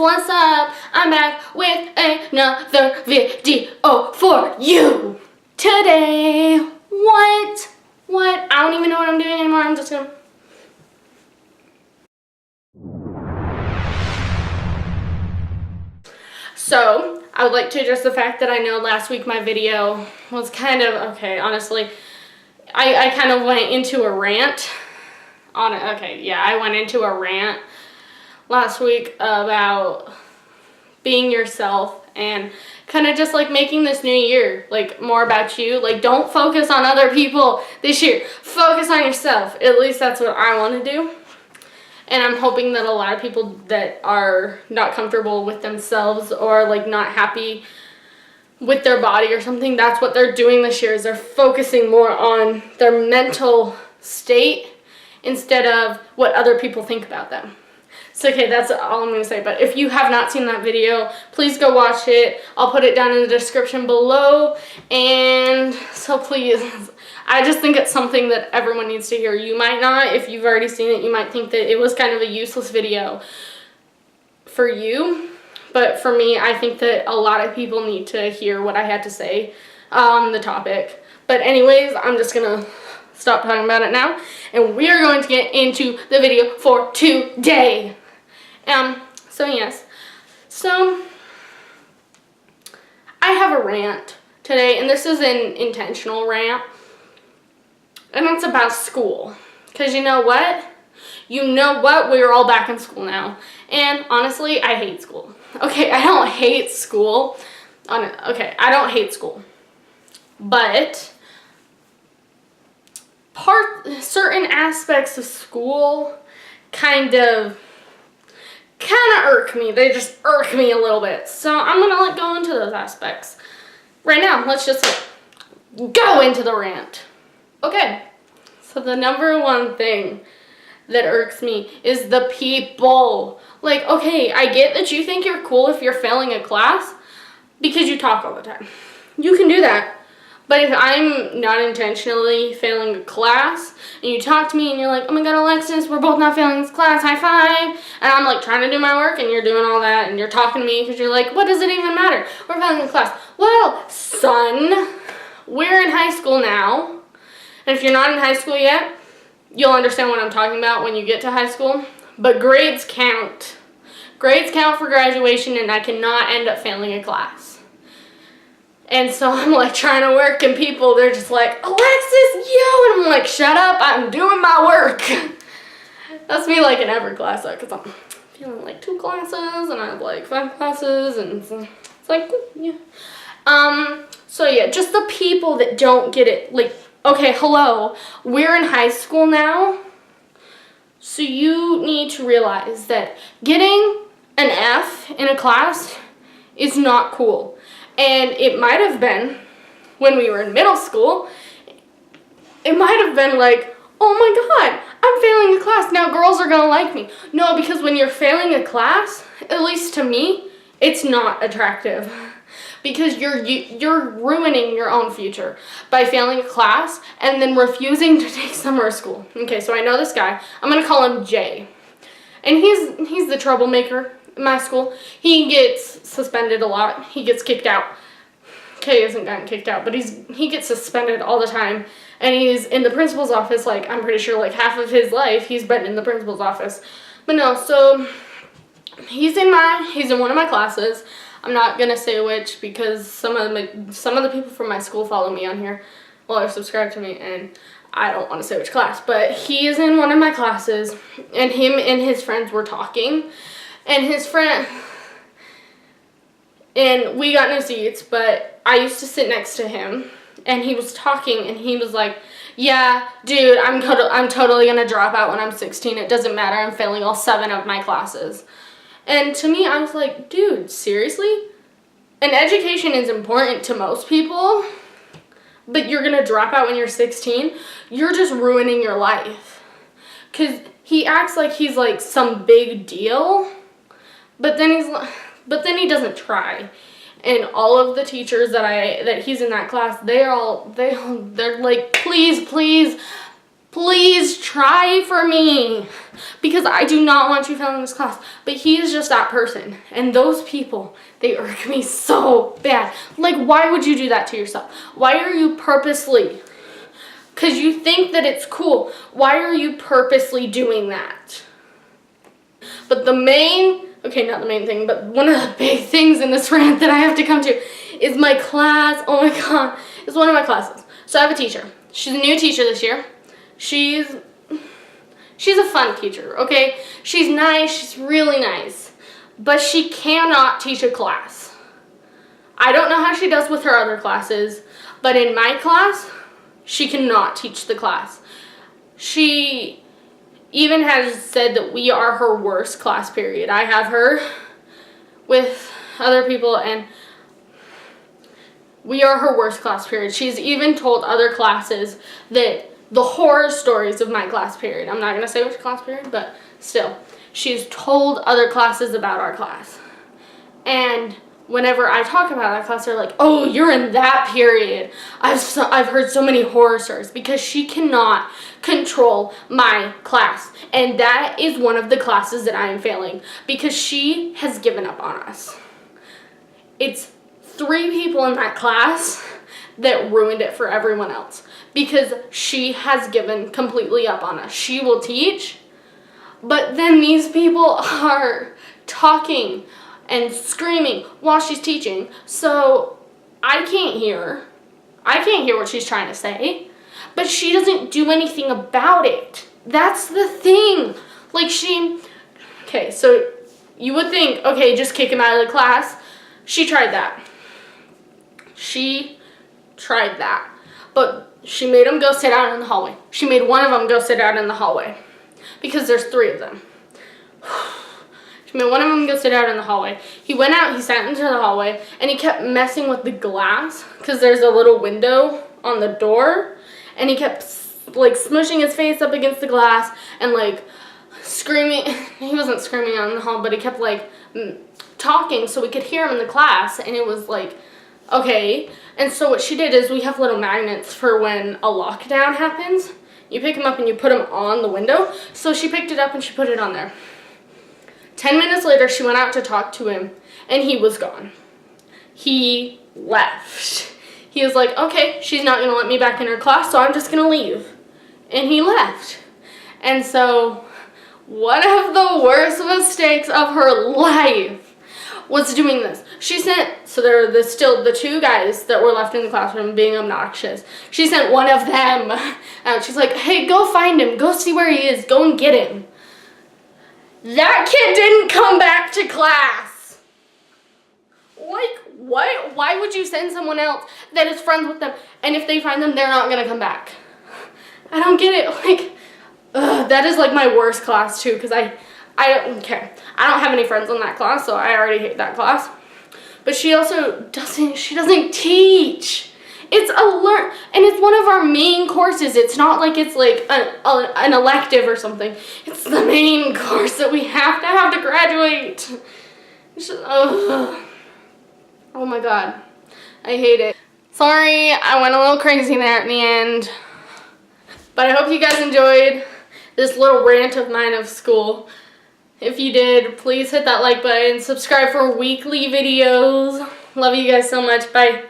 what's up? I'm back with another video for you. Today, what? I don't even know what I'm doing anymore. I'm just gonna... So, I would like to address the fact that I know last week my video was kind of, okay, honestly, I kind of went into a rant on it. Okay, yeah, I went into a rant last week about being yourself and kind of just like making this new year like more about you. Like, don't focus on other people this year. Focus on yourself. At least that's what I want to do. And I'm hoping that a lot of people that are not comfortable with themselves or like not happy with their body or something, that's what they're doing this year, is they're focusing more on their mental state instead of what other people think about them. So, okay, that's all I'm going to say. But if you have not seen that video, please go watch it. I'll put it down in the description below. And so please, I just think it's something that everyone needs to hear. You might not. If you've already seen it, you might think that it was kind of a useless video for you. But for me, I think that a lot of people need to hear what I had to say on the topic. But anyways, I'm just going to stop talking about it now. And we are going to get into the video for today. So yes. So, I have a rant today, and this is an intentional rant. And it's about school. Because you know what? We're all back in school now. And honestly, I hate school. Okay, I don't hate school. Okay, I don't hate school. But certain aspects of school kind of irk me. They just irk me a little bit. So I'm going to go into those aspects. Right now, let's just go into the rant. Okay, so the number one thing that irks me is the people. Like, okay, I get that you think you're cool if you're failing a class because you talk all the time. You can do that. But if I'm not intentionally failing a class and you talk to me and you're like, oh my god, Alexis, we're both not failing this class, high five. And I'm like trying to do my work and you're doing all that and you're talking to me because you're like, what does it even matter? We're failing the class. Well, son, we're in high school now. And if you're not in high school yet, you'll understand what I'm talking about when you get to high school. But grades count. Grades count for graduation, and I cannot end up failing a class. And so I'm like trying to work, and people, they're just like, Alexis, yo! And I'm like, shut up, I'm doing my work. That's me like in every class though, because I'm feeling like 2 classes, and I have like 5 classes, and it's like, yeah. So yeah, just the people that don't get it, like, okay, hello, we're in high school now, so you need to realize that getting an F in a class is not cool. And it might have been, when we were in middle school, it might have been like, oh my god, I'm failing a class, now girls are gonna like me. No, because when you're failing a class, at least to me, it's not attractive. Because you're ruining your own future by failing a class and then refusing to take summer school. Okay, so I know this guy. I'm going to call him Jay. And he's the troublemaker in my school. He gets suspended a lot. He gets kicked out. Okay, he hasn't gotten kicked out, but he gets suspended all the time. And he's in the principal's office, like, I'm pretty sure like half of his life he's been in the principal's office. But no, so he's in one of my classes. I'm not gonna say which because some of the people from my school follow me on here, well, are subscribed to me, and I don't want to say which class. But he is in one of my classes, and him and his friends were talking, and we got new seats, but I used to sit next to him, and he was talking, and he was like, yeah, dude, I'm totally gonna drop out when I'm 16. It doesn't matter. I'm failing all 7 of my classes. And to me, I was like, dude, seriously? And education is important to most people, but you're going to drop out when you're 16? You're just ruining your life. Because he acts like he's like some big deal, but then he doesn't try. And all of the teachers that he's in that class, they're like, please, Please try for me, because I do not want you failing this class. But he is just that person. And those people, they irk me so bad. Like, why would you do that to yourself? Why are you purposely, because you think that it's cool, why are you purposely doing that? But the main, okay, not the main thing, but one of the big things in this rant that I have to come to is my class. Oh my God, it's one of my classes. So I have a teacher. She's a new teacher this year. She's a fun teacher, okay? She's nice, she's really nice, but she cannot teach a class. I don't know how she does with her other classes, but in my class, she cannot teach the class. She even has said that we are her worst class period. I have her with other people, and we are her worst class period. She's even told other classes that the horror stories of my class period. I'm not going to say which class period, but still. She's told other classes about our class. And whenever I talk about that class, they're like, oh, you're in that period. I've heard so many horror stories, because she cannot control my class. And that is one of the classes that I am failing, because she has given up on us. It's 3 people in that class that ruined it for everyone else, because she has given completely up on us. She will teach, but then these people are talking and screaming while she's teaching, so I can't hear what she's trying to say, but she doesn't do anything about it. That's the thing. Like, okay, so you would think, okay, just kick him out of the class. She tried that. But she made him go sit out in the hallway. She made one of them go sit out in the hallway, because there's 3 of them. She made one of them go sit out in the hallway. He went out, he sat into the hallway, and he kept messing with the glass, because there's a little window on the door, and he kept like smushing his face up against the glass and like screaming. He wasn't screaming out in the hall, but he kept like talking so we could hear him in the class, and it was like, okay. And so what she did is, we have little magnets for when a lockdown happens. You pick them up and you put them on the window. So she picked it up and she put it on there. 10 minutes later, she went out to talk to him, and he was gone. He left. He was like, okay, she's not going to let me back in her class, so I'm just going to leave. And he left. And so one of the worst mistakes of her life was doing this. She sent, so there are still the 2 guys that were left in the classroom being obnoxious. She sent one of them out. She's like, hey, go find him. Go see where he is. Go and get him. That kid didn't come back to class. Like, what? Why would you send someone else that is friends with them, and if they find them, they're not going to come back? I don't get it. Like, that is like my worst class too, because I don't have any friends in that class, so I already hate that class. But she also doesn't teach. It's and it's one of our main courses. It's not like it's like an elective or something. It's the main course that we have to graduate. It's just, oh my God, I hate it. Sorry, I went a little crazy there at the end. But I hope you guys enjoyed this little rant of mine of school. If you did, please hit that like button, subscribe for weekly videos. Love you guys so much. Bye.